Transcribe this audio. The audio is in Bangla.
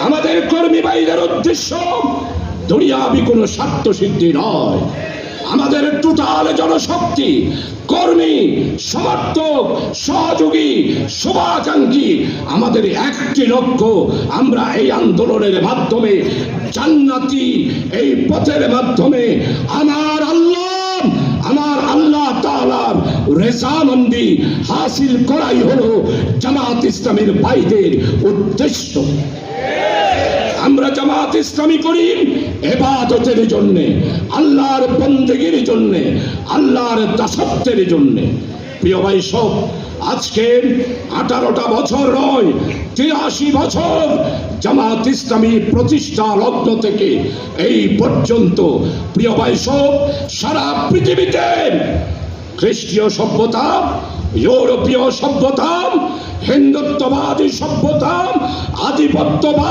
আমাদের কর্মী ভাইদের উদ্দেশ্য দুনিয়াবি কোনো স্বার্থ সিদ্ধি নয়। আমাদের টোটাল জনশক্তি, কর্মী, সমর্থক, সহযোগী, শুভাকাঙ্ক্ষী, আমাদের একটি লক্ষ্য, আমরা এই আন্দোলনের মাধ্যমে জান্নাতি এই পথের মাধ্যমে আমার আল্লাহ তাআলার রেজামন্দি হাসিল করাই হলো জামাত ইসলামের ভাইদের উদ্দেশ্য। আমরা জামাত ইসলামী করি ইবাদতের জন্য, আল্লাহর বন্দেগীর জন্য, আল্লাহর দাসত্বের জন্য। প্রিয় ভাই সব, আজকে 18টা বছর নয়, 83 বছর জামাত ইসলামী প্রতিষ্ঠা লগ্ন থেকে এই পর্যন্ত প্রিয় ভাই সব, সারা পৃথিবীতে খ্রিস্টীয় সভ্যতা, ইউরোপীয় সভ্যতা, হিন্দুত্ববাদী সভ্যতা, আধিপত্যবাদ